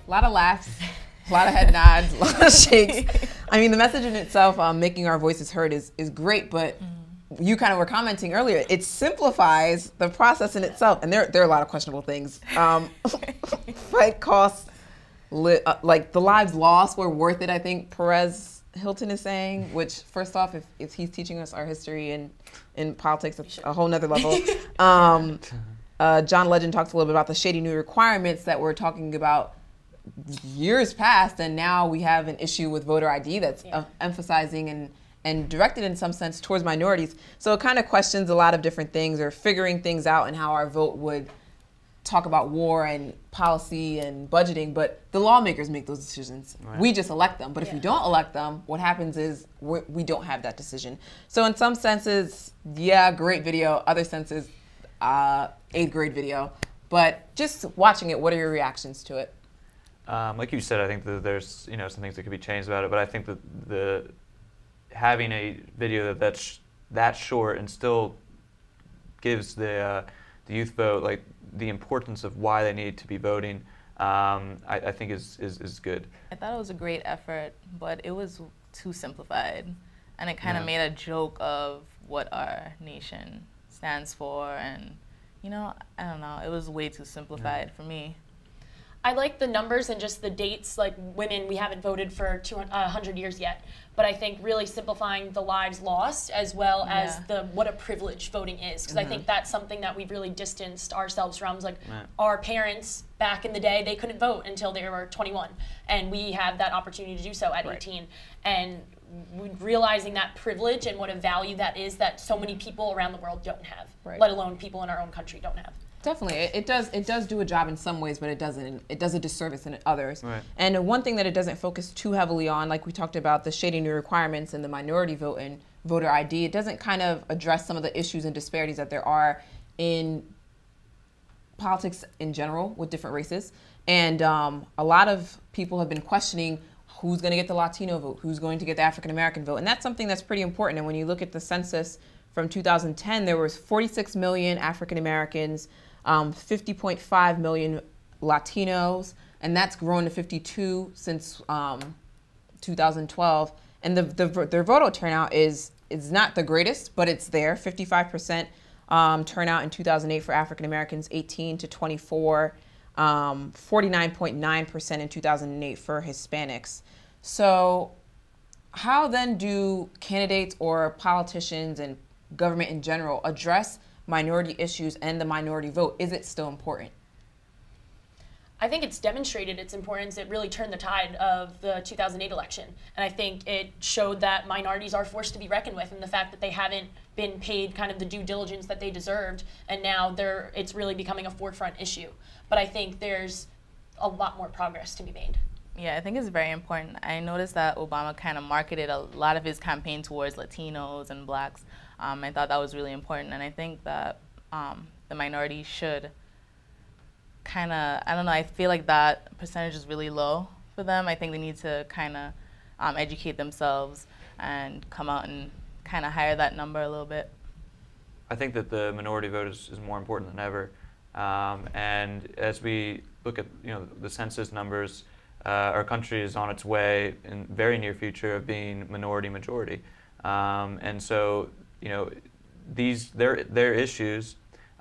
A lot of laughs, a lot of head nods, a lot of shakes. I mean, the message in itself, making our voices heard, is great, but you kind of were commenting earlier, it simplifies the process in itself, and there are a lot of questionable things. Flight costs, like the lives lost were worth it, I think Perez Hilton is saying, which first off, if he's teaching us our history in politics, it's a whole nother level. John Legend talked a little bit about the shady new requirements that we're talking about years past, and now we have an issue with voter ID that's emphasizing and directed in some sense towards minorities. So it kind of questions a lot of different things, or figuring things out, and how our vote would talk about war and policy and budgeting, but the lawmakers make those decisions. Right. We just elect them. But if we don't elect them, what happens is we don't have that decision. So in some senses, yeah, great video. Other senses, 8th grade video. But just watching it, what are your reactions to it? Like you said, I think that there's some things that could be changed about it, but I think that having a video that's that short and still gives the youth vote like the importance of why they need to be voting, I think is good. I thought it was a great effort, but it was too simplified, and it kind of made a joke of what our nation stands for, and I don't know, it was way too simplified for me. I like the numbers and just the dates, like women, we haven't voted for 100 years yet, but I think really simplifying the lives lost as well as what a privilege voting is, because I think that's something that we've really distanced ourselves from. Like our parents back in the day, they couldn't vote until they were 21, and we have that opportunity to do so at 18. And realizing that privilege and what a value that is that so many people around the world don't have, let alone people in our own country don't have. Definitely, it does do a job in some ways, but it does a disservice in others. Right. And one thing that it doesn't focus too heavily on, like we talked about the shady new requirements and the minority vote and voter ID, it doesn't kind of address some of the issues and disparities that there are in politics in general with different races. And a lot of people have been questioning who's going to get the Latino vote, who's going to get the African American vote, and that's something that's pretty important. And when you look at the census from 2010, there was 46 million African Americans, 50.5 million Latinos, and that's grown to 52 since 2012. And their voter turnout is not the greatest, but it's there. 55% turnout in 2008 for African Americans 18 to 24, 49.9% in 2008 for Hispanics. So how then do candidates or politicians and government in general address minority issues and the minority vote? Is it still important? I think it's demonstrated its importance. It really turned the tide of the 2008 election. And I think it showed that minorities are forced to be reckoned with, and the fact that they haven't been paid kind of the due diligence that they deserved, and now it's really becoming a forefront issue. But I think there's a lot more progress to be made. Yeah, I think it's very important. I noticed that Obama kind of marketed a lot of his campaign towards Latinos and blacks. I thought that was really important, and I think that the minority should kind of, I don't know, I feel like that percentage is really low for them. I think they need to kind of educate themselves and come out and kind of higher that number a little bit. I think that the minority vote is more important than ever. And as we look at the census numbers, our country is on its way in very near future of being minority majority. And so their issues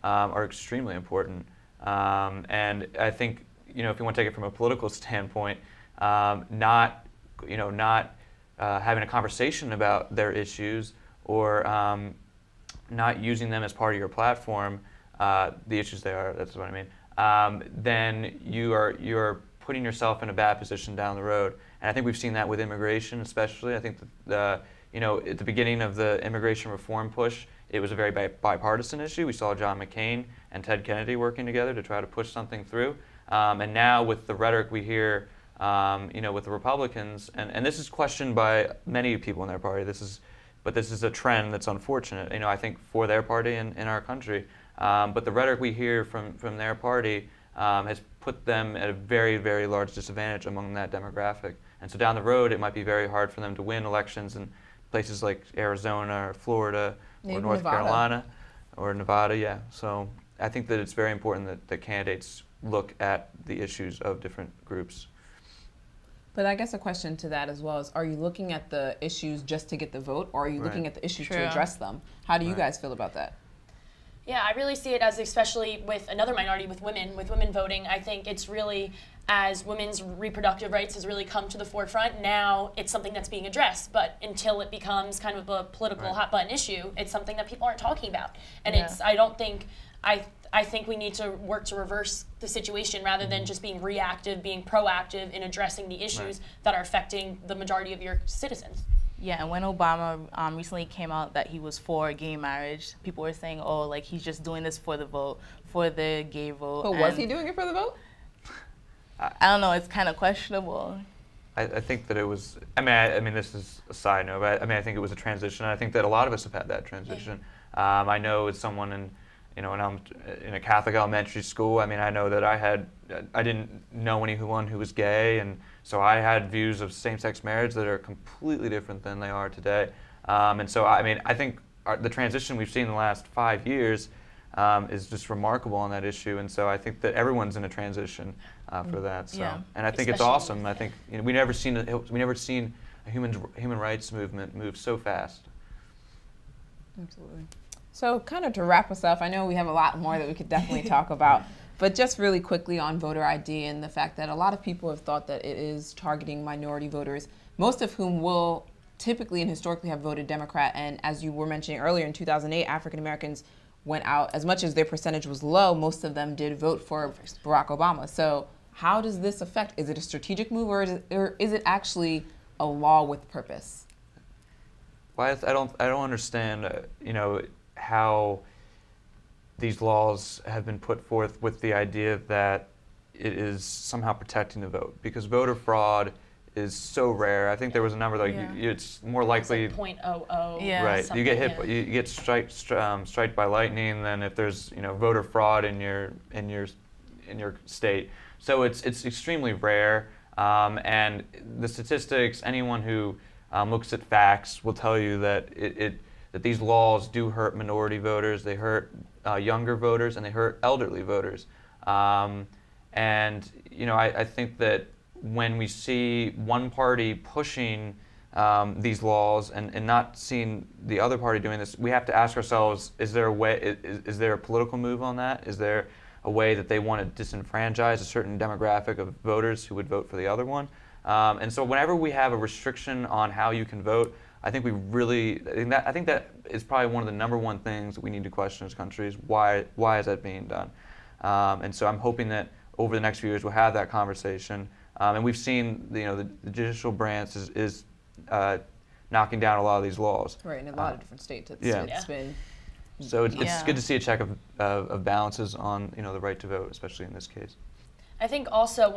are extremely important. And I think if you want to take it from a political standpoint, not having a conversation about their issues or not using them as part of your platform, the issues they are, that's what I mean, then you're putting yourself in a bad position down the road. And I think we've seen that with immigration especially. I think that at the beginning of the immigration reform push, it was a very bipartisan issue. We saw John McCain and Ted Kennedy working together to try to push something through. And now with the rhetoric we hear, with the Republicans, and this is questioned by many people in their party, but this is a trend that's unfortunate, I think, for their party and in our country. But the rhetoric we hear from their party has put them at a very, very large disadvantage among that demographic. And so down the road, it might be very hard for them to win elections in places like Arizona or Florida or North Carolina or Nevada, yeah. So I think that it's very important that candidates look at the issues of different groups. But I guess a question to that as well is, are you looking at the issues just to get the vote, or are you looking at the issues to address them? How do you guys feel about that? Yeah, I really see it as, especially with another minority, with women voting, I think it's really, as women's reproductive rights has really come to the forefront, now it's something that's being addressed. But until it becomes kind of a political hot button issue, it's something that people aren't talking about. And I think we need to work to reverse the situation rather than just being reactive, being proactive in addressing the issues that are affecting the majority of your citizens. Yeah, and when Obama recently came out that he was for gay marriage, people were saying, oh, like he's just doing this for the vote, for the gay vote. But was he doing it for the vote? I don't know, it's kind of questionable. I think that it was, I mean, this is a side note, but I think it was a transition. I think that a lot of us have had that transition. I know as someone when I'm in a Catholic elementary school, I mean, I know that I didn't know anyone who was gay, and so I had views of same-sex marriage that are completely different than they are today. And so, I mean, I think the transition we've seen in the last 5 years is just remarkable on that issue, and so I think that everyone's in a transition for that. So, and I think it's awesome. I think we never seen a human rights movement move so fast. Absolutely. So kind of to wrap us up, I know we have a lot more that we could definitely talk about, but just really quickly on voter ID and the fact that a lot of people have thought that it is targeting minority voters, most of whom will typically and historically have voted Democrat. And as you were mentioning earlier, in 2008, African Americans went out, as much as their percentage was low, most of them did vote for Barack Obama. So how does this affect? Is it a strategic move, or is it actually a law with purpose? Well, I don't understand, how these laws have been put forth with the idea that it is somehow protecting the vote, because voter fraud is so rare. I think there was a number, like it's more likely. It's like 0.00. Yeah. Right. You get hit. You get struck by lightning than if there's voter fraud in your state. So it's extremely rare. And the statistics, anyone who looks at facts will tell you that that these laws do hurt minority voters, they hurt younger voters, and they hurt elderly voters. And I think that when we see one party pushing these laws and not seeing the other party doing this, we have to ask ourselves: is there a way? Is there a political move on that? Is there a way that they want to disenfranchise a certain demographic of voters who would vote for the other one? And so, whenever we have a restriction on how you can vote, I think that is probably one of the #1 things that we need to question as a country is why is that being done? And so I'm hoping that over the next few years we'll have that conversation. And we've seen the judicial branch is knocking down a lot of these laws. Right, in a lot of different states. It's been. So it's good to see a check of balances on the right to vote, especially in this case. I think also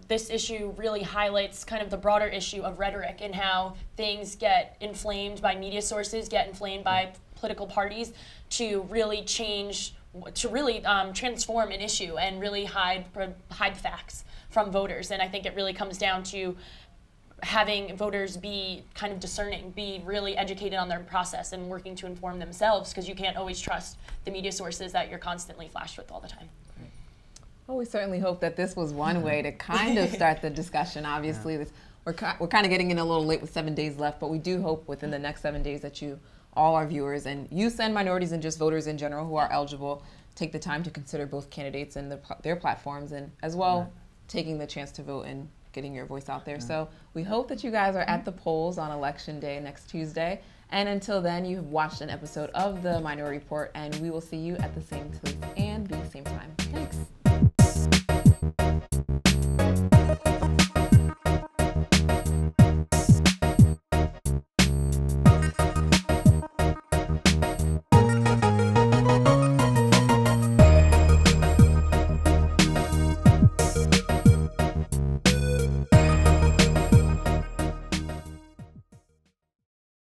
this issue really highlights kind of the broader issue of rhetoric and how things get inflamed by media sources, get inflamed by political parties to really transform an issue and really hide facts from voters. And I think it really comes down to having voters be kind of discerning, be really educated on their process and working to inform themselves, because you can't always trust the media sources that you're constantly flashed with all the time. Well, we certainly hope that this was one way to kind of start the discussion. Obviously, we're kind of getting in a little late with 7 days left, but we do hope within the next 7 days that all our viewers and youth and minorities and just voters in general who are eligible, take the time to consider both candidates and their platforms, and as well taking the chance to vote and getting your voice out there. So we hope that you guys are at the polls on Election Day next Tuesday. And until then, you've watched an episode of The Minority Report, and we will see you at the same place.